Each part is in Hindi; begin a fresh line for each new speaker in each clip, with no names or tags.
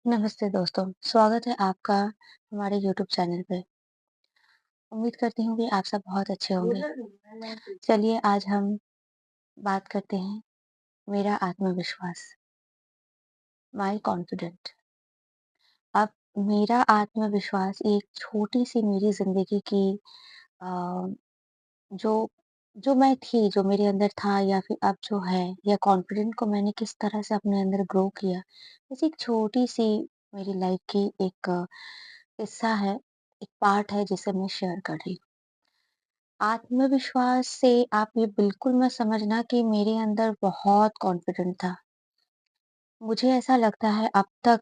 नमस्ते दोस्तों, स्वागत है आपका हमारे यूट्यूब चैनल पे। उम्मीद करती हूँ कि आप सब बहुत अच्छे होंगे। चलिए आज हम बात करते हैं मेरा आत्मविश्वास, माय कॉन्फिडेंट। अब मेरा आत्मविश्वास एक छोटी-सी मेरी ज़िंदगी की अ, जो जो मैं थी, जो मेरे अंदर था या फिर अब जो है या कॉन्फिडेंट को मैंने किस तरह से अपने अंदर ग्रो किया, बस एक छोटी-सी मेरी लाइफ़ की एक किस्सा है, एक पार्ट है जिसे मैं शेयर कर रही हूँ। आत्मविश्वास से आप ये बिल्कुल मत समझना कि मेरे अंदर बहुत कॉन्फिडेंट था। मुझे ऐसा लगता है अब तक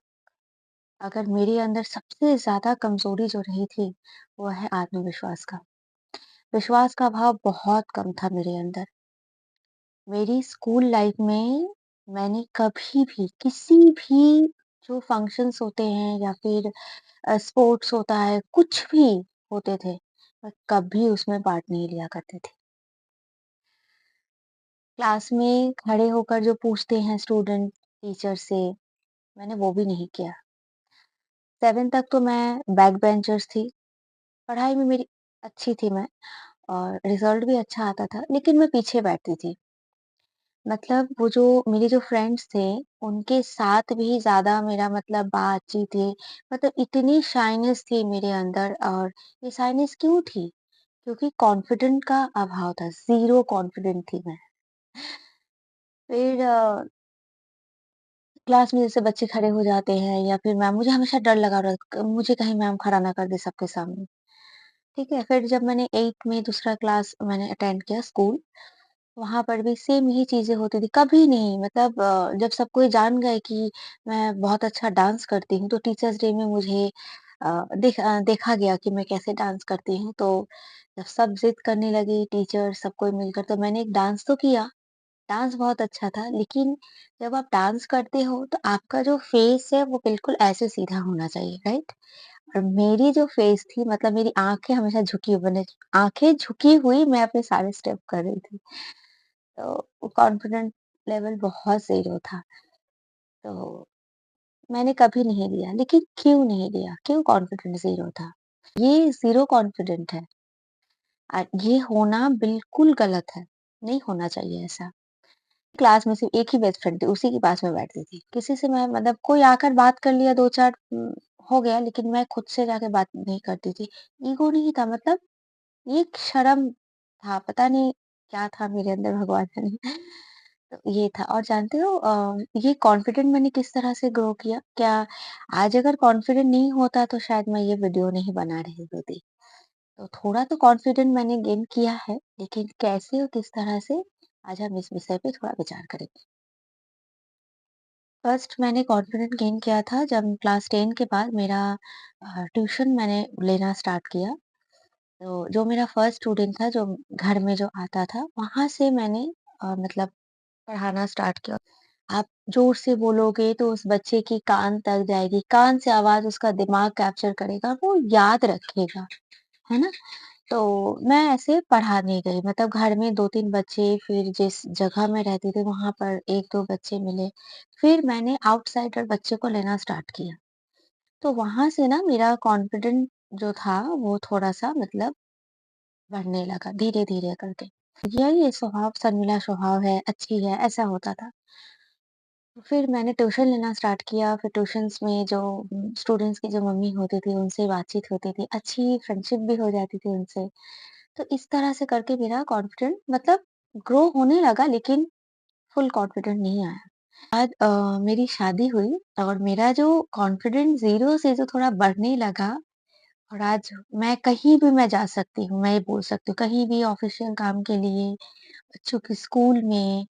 अगर मेरे अंदर सबसे ज़्यादा कमज़ोरी जो रही थी, वो है आत्मविश्वास का। विश्वास का भाव बहुत कम था मेरे अंदर। मेरी स्कूल लाइफ में मैंने कभी भी किसी भी जो फंक्शंस होते हैं या फिर स्पोर्ट्स होता है, कुछ भी होते थे, मैं कभी उसमें पार्ट नहीं लिया करती थी। क्लास में खड़े होकर जो पूछते हैं स्टूडेंट टीचर से, मैंने वो भी नहीं किया। 7 तक तो मैं बैक बेंचर्स थी, पढ़ाई में मेरी अच्छी थी मैं और रिज़ल्ट भी अच्छा आता था, लेकिन मैं पीछे बैठती थी। मतलब वो जो मेरे जो फ्रेंड्स थे, उनके साथ भी ज़्यादा मेरा मतलब बातचीत थी, मतलब इतनी शाइनेस थी मेरे अंदर और ये शाइनेस क्यों थी? क्योंकि कॉन्फिडेंट का अभाव था, ज़ीरो कॉन्फिडेंट थी मैं। फिर क्लास में जैसे बच्चे खड़े हो जाते हैं या फिर मैम मुझे हमेशा डर लगा मुझे कहीं मैम खड़ा ना कर दे सबके सामने, ठीक है? फिर जब मैंने 8th में दूसरा क्लास मैंने अटेंड किया स्कूल, वहाँ पर भी सेम यही चीज़ें होती थी। कभी नहीं मतलब जब सब कोई जान गए कि मैं बहुत अच्छा डांस करती हूँ, तो टीचर्स डे में मुझे देखा गया कि मैं कैसे डांस करती हूँ। तो जब सब ज़िद करने लगे टीचर सब कोई मिलकर, तो मैंने एक डांस तो किया। डांस बहुत अच्छा था, लेकिन जब आप डांस करते हो तो आपका जो फेस है वो बिल्कुल ऐसे सीधा होना चाहिए, राइट? और मेरी जो फेस थी मतलब मेरी आँखें हमेशा झुकी हुई मैंने आँखें झुकी हुई मैं अपने सारे स्टेप कर रही थी। तो कॉन्फिडेंट लेवल बहुत ज़ीरो था। तो मैंने कभी नहीं लिया, लेकिन क्यों नहीं लिया? क्यों कॉन्फिडेंस ज़ीरो था? ये ज़ीरो कॉन्फिडेंट है। ये होना बिल्कुल गलत है, नहीं होना चाहिए ऐसा। क्लास में सिर्फ एक ही बेस्ट फ्रेंड थी, उसी के पास मैं बैठती थी। किसी से मैं मतलब कोई आकर बात कर लिया 2-4 हो गया, लेकिन मैं खुद से जाके बात नहीं करती थी। ईगो नहीं था मतलब एक शर्म था, पता नहीं क्या था मेरे अंदर भगवान जाने। तो ये था और जानते हो ये कॉन्फिडेंट मैंने किस तरह से ग्रो किया? क्या आज अगर कॉन्फिडेंट नहीं होता तो शायद मैं ये वीडियो नहीं बना रही होती। तो थोड़ा तो कॉन्फिडेंट मैंने गेन किया है, लेकिन कैसे और किस तरह से आज हम इस विषय पे थोड़ा विचार करेंगे। फर्स्ट मैंने कॉन्फिडेंट गेन किया था जब क्लास 10 के बाद मेरा ट्यूशन मैंने लेना स्टार्ट किया। तो जो मेरा फर्स्ट स्टूडेंट था जो घर में जो आता था, वहाँ से मैंने मतलब पढ़ाना स्टार्ट किया। आप ज़ोर से बोलोगे तो उस बच्चे की कान तक जाएगी, कान से आवाज़ उसका दिमाग कैप्चर करेगा, वो याद रखेगा, है ना? तो मैं ऐसे पढ़ाने गई मतलब घर में 2-3 बच्चे फिर जिस जगह मैं रहती थी वहाँ पर 1-2 बच्चे मिले। फिर मैंने आउटसाइडर बच्चे को लेना स्टार्ट किया। तो वहाँ से ना मेरा कॉन्फिडेंट जो था वो थोड़ा-सा मतलब बढ़ने लगा धीरे-धीरे करके। यही स्वभाव शर्मीला स्वभाव है, अच्छी है, ऐसा होता था। फिर मैंने ट्यूशन लेना स्टार्ट किया, फिर ट्यूशन्स में जो स्टूडेंट्स की जो मम्मी होती थी उनसे बातचीत होती थी, अच्छी फ्रेंडशिप भी हो जाती थी उनसे। तो इस तरह से करके मेरा कॉन्फिडेंट मतलब ग्रो होने लगा लेकिन फुल कॉन्फिडेंट नहीं आया। बाद मेरी शादी हुई और मेरा जो कॉन्फिडेंट ज़ीरो से जो थोड़ा बढ़ने लगा और आज मैं कहीं भी मैं जा सकती हूँ, मैं ये बोल सकती हूँ, कहीं भी ऑफ़िशियल काम के लिए, बच्चों के स्कूल में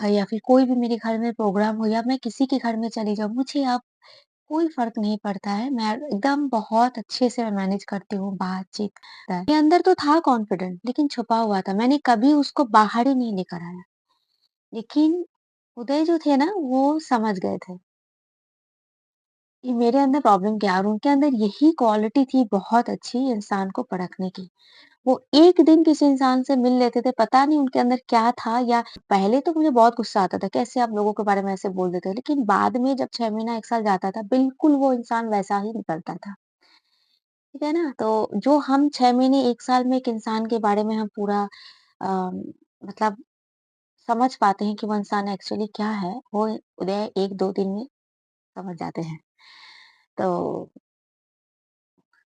या फिर कोई भी मेरे घर में प्रोग्राम हो या मैं किसी के घर में चली जाऊँ, मुझे अब कोई फ़र्क नहीं पड़ता है। मैं एकदम बहुत अच्छे से मैं मैनेज करती हूँ बातचीत। मेरे अंदर तो था कॉन्फिडेंट लेकिन छुपा हुआ था, मैंने कभी उसको बाहर ही नहीं लेकर आया। लेकिन उदय जो थे ना, वो समझ गए थे कि मेरे अंदर प्रॉब्लम क्या है और उनके अंदर यही क्वालिटी थी बहुत अच्छी इंसान को परखने की। वो एक दिन किसी इंसान से मिल लेते थे, पता नहीं उनके अंदर क्या था या पहले तो मुझे बहुत गुस्सा आता था, कैसे आप लोगों के बारे में ऐसे बोल देते हो? लेकिन बाद में जब 6 महीना 1 साल जाता था, बिल्कुल वो इंसान वैसा ही निकलता था। ठीक है ना? तो जो हम 6 महीने 1 साल में एक इंसान के बारे में हम पूरा अ, मतलब समझ पाते हैं कि वो इंसान एक्चुअली क्या है, वो उदय 1-2 दिन में समझ जाते हैं। तो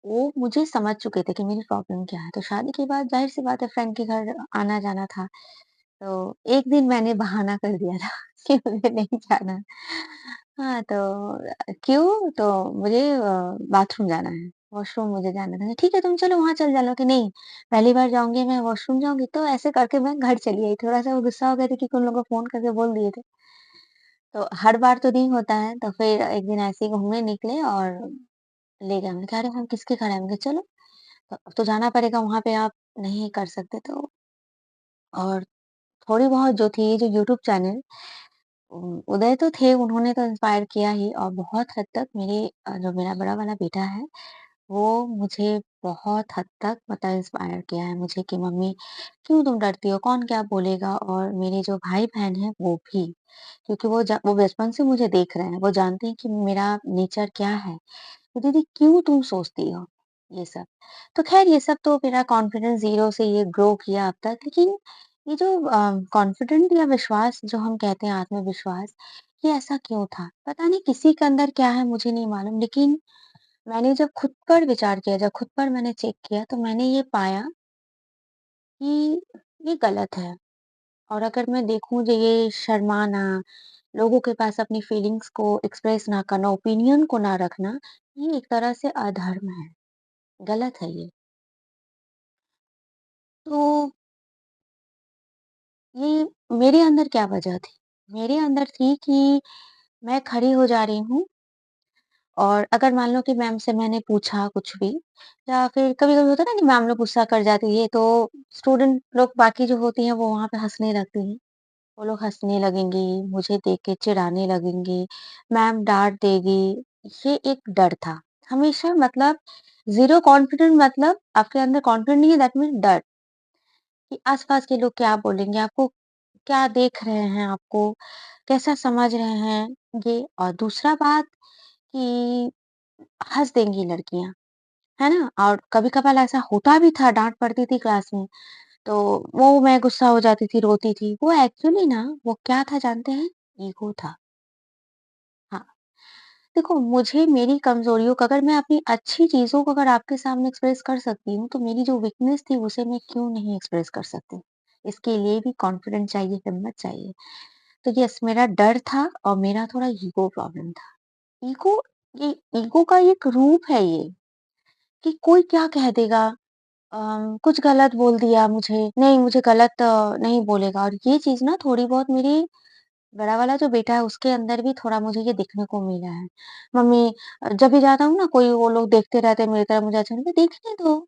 वो मुझे समझ चुके थे कि मेरी प्रॉब्लम क्या है। तो शादी के बाद ज़ाहिर-सी बात है फ्रेंड के घर आना-जाना था। तो एक दिन मैंने बहाना कर दिया था कि मुझे नहीं जाना। हाँ, तो क्यों? तो मुझे बाथरूम जाना है, वॉशरूम मुझे जाना था। ठीक है, तुम चलो वहाँ चल जाना कि नहीं, पहली बार जाऊँगी मैं वॉशरूम जाऊँगी। तो ऐसे करके मैं घर चली आई। थोड़ा-सा वो गुस्सा हो गए थे कि उन लोगों को फ़ोन करके बोल दिए थे। तो हर बार तो नहीं होता है, तो फिर एक दिन ऐसे ही घूमने निकले और ले गए। मैंने कहा, "अरे! हम किसके घर आए?" मैंने कहा, "चलो।" तो अब तो जाना पड़ेगा वहाँ पे, आप नहीं कर सकते तो और थोड़ी बहुत जो थी, जो यूट्यूब चैनल उदय तो थे, उन्होंने तो इंस्पायर किया ही और बहुत हद तक जो मेरा बड़ा वाला बेटा है, वो मुझे बहुत हद तक मतलब इंस्पायर किया है मुझे कि मम्मी क्यों तुम डरती हो? कौन क्या बोलेगा? और मेरे जो भाई-बहन हैं वो भी, क्योंकि वो बचपन से मुझे देख रहे हैं, वो जानते हैं कि मेरा नेचर क्या है। तो दीदी क्यों तुम सोचती हो ये सब? तो ख़ैर ये सब तो मेरा कॉन्फिडेंस ज़ीरो से ये ग्रो किया अब तक। लेकिन ये जो कॉन्फिडेंट या विश्वास जो हम कहते हैं आत्मविश्वास, ये ऐसा क्यों था? पता नहीं किसी के अंदर क्या है मुझे नहीं मालूम। लेकिन मैंने जब खुद पर विचार किया, जब खुद पर मैंने चेक किया तो मैंने ये पाया कि ये गलत है। और अगर मैं देखूँ जो ये शर्माना, लोगों के पास अपनी फीलिंग्स को एक्सप्रेस ना करना, ओपिनियन को ना रखना, ये एक तरह से अधर्म है, गलत है ये। तो ये मेरे अंदर क्या वजह थी? मेरे अंदर थी कि मैं खड़ी हो जा रही हूँ और अगर मान लो कि मैम से मैंने पूछा कुछ भी या फिर कभी-कभी होता है ना कि मैम लोग गुस्सा कर जाती है, तो स्टूडेंट लोग बाकी जो होती हैं वो वहाँ पे हँसने लगती हैं। वो लोग हँसने लगेंगी, मुझे देख के चिढ़ाने लगेंगी, मैम डाँट देगी, ये एक डर था। हमेशा मतलब ज़ीरो कॉन्फिडेंट मतलब आपके अंदर कॉन्फिडेंट नहीं है दैट मीन्स डर कि आस-पास के लोग क्या बोलेंगे, आपको क्या देख रहे हैं आपको, कैसा समझ रहे हैं ये। और दूसरा बात कि हँस देंगी लड़कियाँ, है ना? और कभी-कभार ऐसा होता भी था, डाँट पड़ती थी क्लास में, तो वो मैं गुस्सा हो जाती थी, रोती थी। वो एक्चुअली ना वो क्या था जानते हैं? ईगो था। हाँ, देखो मुझे मेरी कमज़ोरियों को अगर मैं अपनी अच्छी चीज़ों को अगर आपके सामने एक्सप्रेस कर सकती हूँ, तो मेरी जो वीकनेस थी उसे मैं क्यों नहीं एक्सप्रेस कर सकती? इसके लिए भी कॉन्फिडेंस चाहिए, हिम्मत चाहिए। तो यस मेरा डर था और मेरा थोड़ा ईगो प्रॉब्लम था। ईगो ये ईगो का एक रूप है ये, कि कोई क्या कह देगा कुछ गलत बोल दिया मुझे, नहीं मुझे गलत नहीं बोलेगा। और ये चीज़ ना थोड़ी बहुत मेरी बड़ा वाला जो बेटा है उसके अंदर भी थोड़ा मुझे ये देखने को मिला है। मम्मी जब भी जाता हूँ ना कोई वो लोग देखते रहते हैं मेरी तरफ मुझे अच्छा नहीं लगता, देखने दो,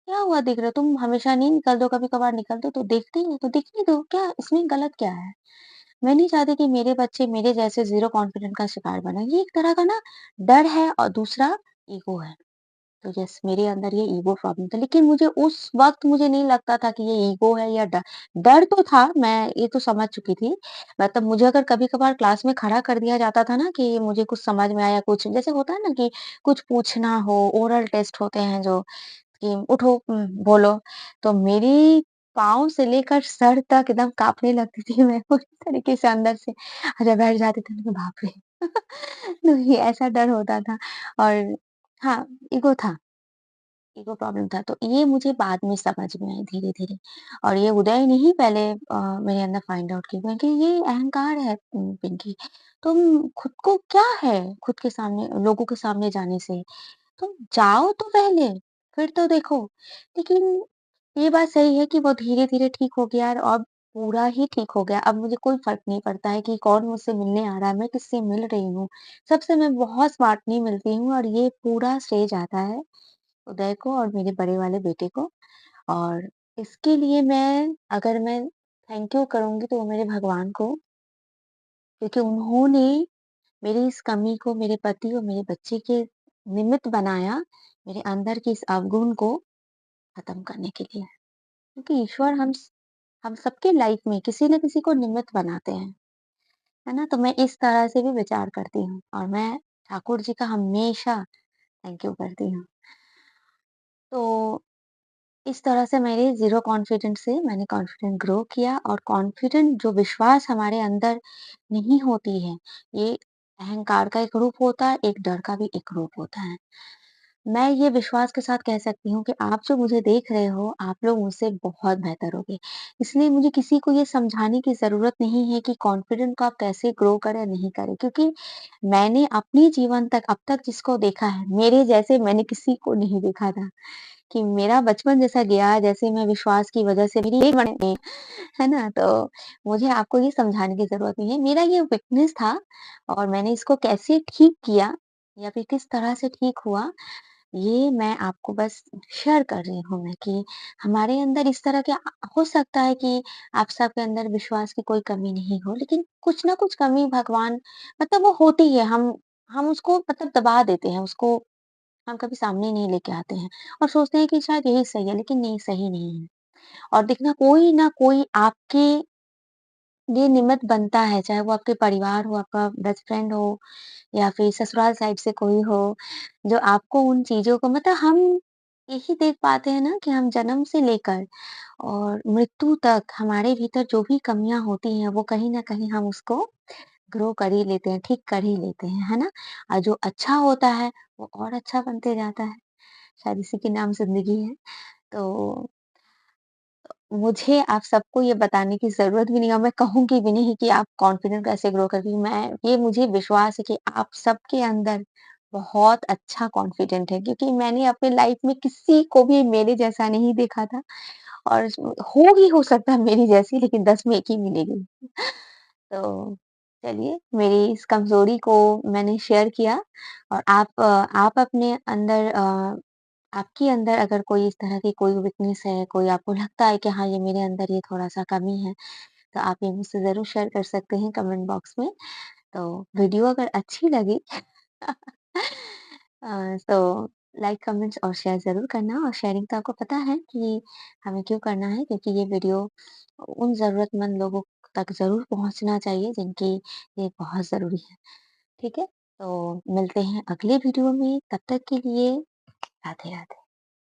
क्या हुआ देख रहे हो? तुम हमेशा नहीं निकल दो, कभी-कभार निकल दो तो देखते ही हो, तो देखने दो, क्या इसमें गलत क्या है? मैं नहीं चाहती कि मेरे बच्चे मेरे जैसे ज़ीरो कॉन्फिडेंट का शिकार बने। ये एक तरह का ना डर है और दूसरा ईगो है। तो यस मेरे अंदर ये ईगो प्रॉब्लम था। लेकिन मुझे उस वक़्त मुझे नहीं लगता था कि ये ईगो है या डर। डर तो था, मैं ये तो समझ चुकी थी। मतलब मुझे अगर कभी-कभार क्लास में खड़ा कर दिया जाता था ना कि मुझे कुछ समझ में आया, कुछ जैसे होता है ना कि कुछ पूछना हो, ओरल टेस्ट होते हैं जो कि उठो बोलो। तो मेरी पाँव से लेकर सर तक एकदम काँपने लगती थी मैं पूरी तरीके से अंदर से। जब बैठ जाती थी तो बाप रे! तो ये ऐसा डर होता था। और हाँ, ईगो था। ईगो प्रॉब्लम था, तो ये मुझे बाद में समझ में आई धीरे-धीरे। और ये उदय ने ही पहले मेरे अंदर फाइंड आउट किया कि ये अहंकार है पिंकी, तुम खुद को क्या है खुद के सामने लोगों के सामने जाने से? तुम जाओ तो पहले, फिर तो देखो। लेकिन ये बात सही है कि वो धीरे-धीरे ठीक हो गया और अब पूरा ही ठीक हो गया। अब मुझे कोई फ़र्क नहीं पड़ता है कि कौन मुझसे मिलने आ रहा है, मैं किससे मिल रही हूँ। सबसे मैं बहुत स्मार्टली मिलती हूँ और ये पूरा श्रेय जाता है उदय को और मेरे बड़े वाले बेटे को। और इसके लिए अगर मैं थैंक यू करूँगी तो वो मेरे भगवान को, क्योंकि उन्होंने मेरी इस कमी को मेरे पति और मेरे बच्चे के निमित्त बनाया, मेरे अंदर की इस अवगुण को खत्म करने के लिए। क्योंकि ईश्वर हम सबके लाइफ में किसी न किसी को निमित्त बनाते हैं, है ना? तो मैं इस तरह से भी विचार करती हूँ और मैं ठाकुर जी का हमेशा थैंक यू करती हूँ। तो इस तरह से मेरे ज़ीरो कॉन्फिडेंस से मैंने कॉन्फिडेंट ग्रो किया और कॉन्फिडेंट जो विश्वास हमारे अंदर नहीं होती है, ये अहंकार का एक रूप होता है, एक डर का भी एक रूप होता है। मैं ये विश्वास के साथ कह सकती हूँ कि आप जो मुझे देख रहे हो, आप लोग मुझसे बहुत बेहतर होगे। इसलिए मुझे किसी को ये समझाने की ज़रूरत नहीं है कि कॉन्फिडेंट को आप कैसे ग्रो करें या नहीं करें क्योंकि मैंने अपने जीवन तक अब तक जिसको देखा है, मेरे जैसे मैंने किसी को नहीं देखा था। कि मेरा बचपन जैसा गया, जैसे मैं विश्वास की वजह से मेरी ये बने, है ना? तो मुझे आपको ये समझाने की ज़रूरत नहीं है। मेरा ये वीकनेस था और मैंने इसको कैसे ठीक किया या फिर किस तरह से ठीक हुआ, ये मैं आपको बस शेयर कर रही हूँ मैं कि हमारे अंदर इस तरह के हो सकता है कि आप सबके अंदर विश्वास की कोई कमी नहीं हो, लेकिन कुछ ना कुछ कमी भगवान मतलब वो होती है, हम उसको मतलब दबा देते हैं, उसको हम कभी सामने नहीं लेके आते हैं और सोचते हैं कि शायद यही सही है, लेकिन नहीं सही नहीं है। और देखना कोई ना कोई आपके लिए निमित्त बनता है, चाहे वो आपके परिवार हो, आपका बेस्ट फ्रेंड हो या फिर ससुराल साइड से कोई हो, जो आपको उन चीज़ों को मतलब हम यही देख पाते हैं ना कि हम जन्म से लेकर और मृत्यु तक हमारे भीतर जो भी कमियाँ होती हैं, वो कहीं न कहीं हम उसको ग्रो कर ही लेते हैं, ठीक कर ही लेते हैं, है ना? और जो अच्छा होता है, वो और अच्छा बनते जाता है। शायद इसी के नाम ज़िंदगी है। तो मुझे आप सबको ये बताने की ज़रूरत भी नहीं है और मैं कहूँगी भी नहीं कि आप कॉन्फिडेंट कैसे ग्रो करेंगी। मैं ये मुझे विश्वास है कि आप सबके अंदर बहुत अच्छा कॉन्फिडेंट है क्योंकि मैंने अपनी लाइफ़ में किसी को भी मेरे जैसा नहीं देखा था और हो सकता है मेरी जैसी लेकिन 10 में 1 ही मिलेगी। तो चलिए मेरी इस कमज़ोरी को मैंने शेयर किया और आप अपने अंदर आपके अंदर अगर कोई इस तरह की कोई वीकनेस है, कोई आपको लगता है कि हाँ, ये मेरे अंदर ये थोड़ा-सा कमी है, तो आप ये मुझसे ज़रूर शेयर कर सकते हैं कमेंट बॉक्स में। तो वीडियो अगर अच्छी लगी तो लाइक, कमेंट्स और शेयर ज़रूर करना और शेयरिंग तो आपको पता है कि हमें क्यों करना है क्योंकि ये वीडियो उन ज़रूरतमंद लोगों तक ज़रूर पहुँचना चाहिए जिनकी ये बहुत ज़रूरी है। ठीक है? तो मिलते हैं अगले वीडियो में, तब तक के लिए राधे-राधे।